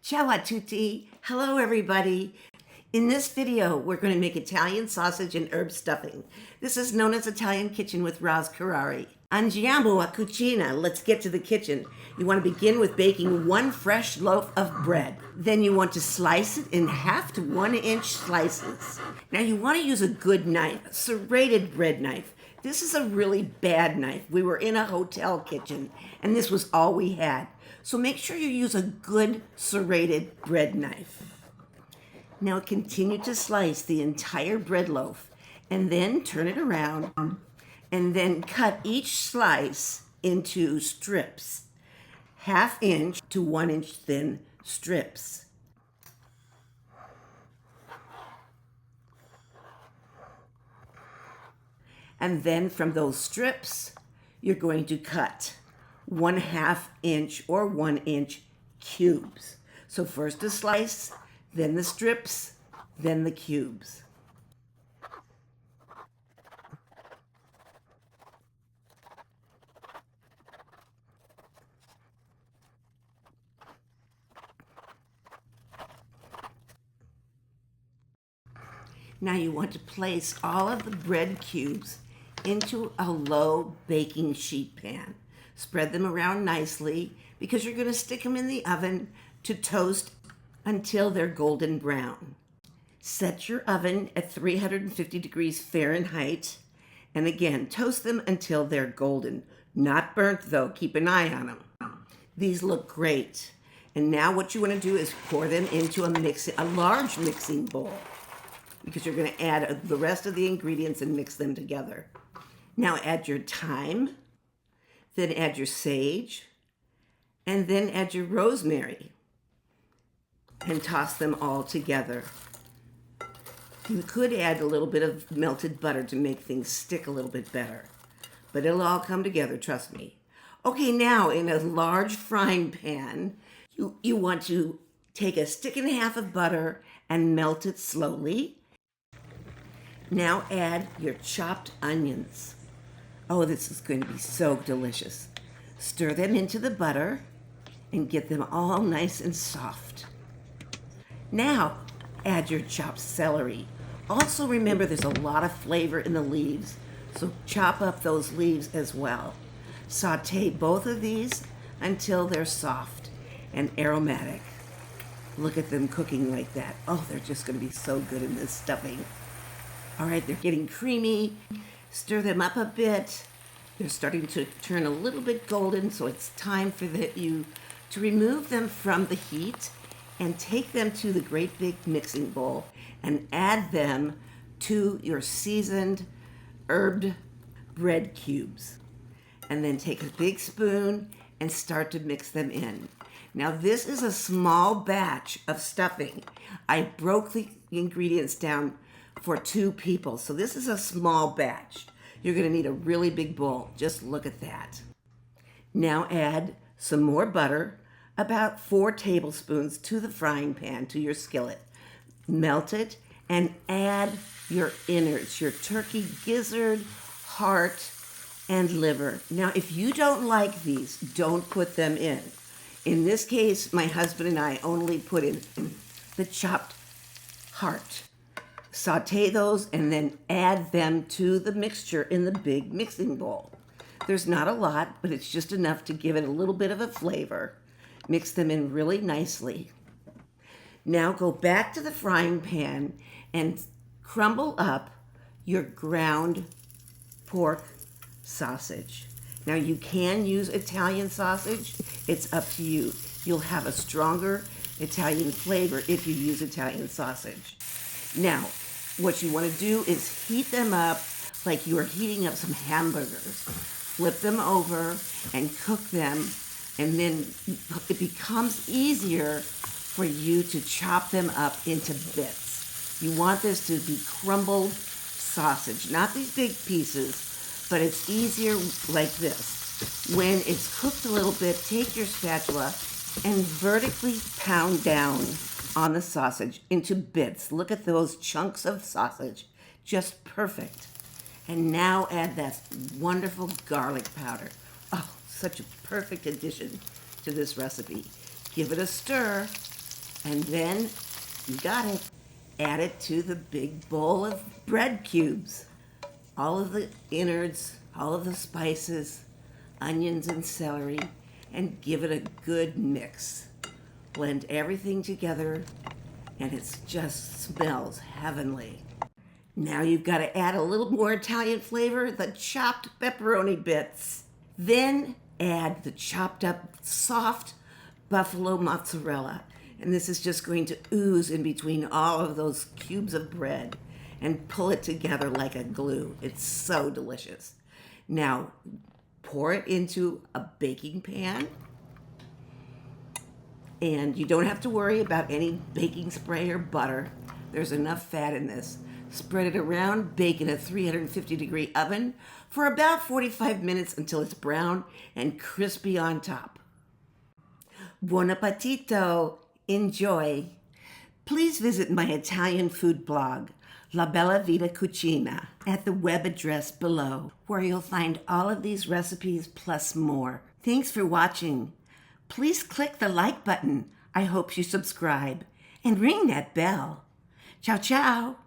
Ciao a tutti. Hello everybody. In this video, we're going to make Italian sausage and herb stuffing. This is known as Italian Kitchen with Roz Carrari. Andiamo a cucina. Let's get to the kitchen. You want to begin with baking one fresh loaf of bread. Then you want to slice it in 1/2 to 1 inch slices. Now you want to use a good knife, a serrated bread knife. This is a really bad knife. We were in a hotel kitchen and this was all we had. So make sure you use a good serrated bread knife. Now continue to slice the entire bread loaf and then turn it around and then cut each slice into strips, 1/2 inch to 1 inch thin strips. And then from those strips, you're going to cut 1/2 inch or 1 inch cubes. So first a slice, then the strips, then the cubes. Now you want to place all of the bread cubes into a low baking sheet pan. Spread them around nicely because you're going to stick them in the oven to toast until they're golden brown. Set your oven at 350 degrees Fahrenheit and again, toast them until they're golden. Not burnt though, keep an eye on them. These look great. And now what you want to do is pour them into a large mixing bowl because you're going to add the rest of the ingredients and mix them together. Now add your thyme, then add your sage, and then add your rosemary and toss them all together. You could add a little bit of melted butter to make things stick a little bit better, but it'll all come together, trust me. Okay, now in a large frying pan, you want to take a 1.5 sticks of butter and melt it slowly. Now add your chopped onions. Oh, this is going to be so delicious. Stir them into the butter and get them all nice and soft. Now add your chopped celery. Also remember there's a lot of flavor in the leaves, so chop up those leaves as well. Saute both of these until they're soft and aromatic. Look at them cooking like that. Oh, they're just going to be so good in this stuffing. All right, they're getting creamy. Stir them up a bit. They're starting to turn a little bit golden, so it's time for you to remove them from the heat and take them to the great big mixing bowl and add them to your seasoned herbed bread cubes. And then take a big spoon and start to mix them in. Now this is a small batch of stuffing. I broke the ingredients down for 2 people. So this is a small batch. You're going to need a really big bowl. Just look at that. Now add some more butter, about 4 tablespoons to the frying pan, to your skillet. Melt it and add your innards, your turkey gizzard, heart, and liver. Now if you don't like these, don't put them in. In this case, my husband and I only put in the chopped heart. Saute those and then add them to the mixture in the big mixing bowl. There's not a lot, but it's just enough to give it a little bit of a flavor. Mix them in really nicely. Now go back to the frying pan and crumble up your ground pork sausage. Now you can use Italian sausage. It's up to you. You'll have a stronger Italian flavor if you use Italian sausage. Now, what you want to do is heat them up like you are heating up some hamburgers. Flip them over and cook them, and then it becomes easier for you to chop them up into bits. You want this to be crumbled sausage, not these big pieces, but it's easier like this. When it's cooked a little bit, take your spatula and vertically pound down on the sausage into bits. Look at those chunks of sausage, just perfect. And now add that wonderful garlic powder. Oh, such a perfect addition to this recipe. Give it a stir And then, you got it, add it to the big bowl of bread cubes. All of the innards, all of the spices, onions and celery, and give it a good mix. Blend everything together, and it just smells heavenly. Now you've got to add a little more Italian flavor, the chopped pepperoni bits. Then add the chopped up soft buffalo mozzarella. And this is just going to ooze in between all of those cubes of bread and pull it together like a glue. It's so delicious. Now, pour it into a baking pan. And you don't have to worry about any baking spray or butter. There's enough fat in this. Spread it around, bake in a 350-degree oven for about 45 minutes until it's brown and crispy on top. Buon appetito! Enjoy! Please visit my Italian food blog, La Bella Vita Cucina, at the web address below, where you'll find all of these recipes plus more. Thanks for watching. Please click the like button. I hope you subscribe. And ring that bell. Ciao, ciao!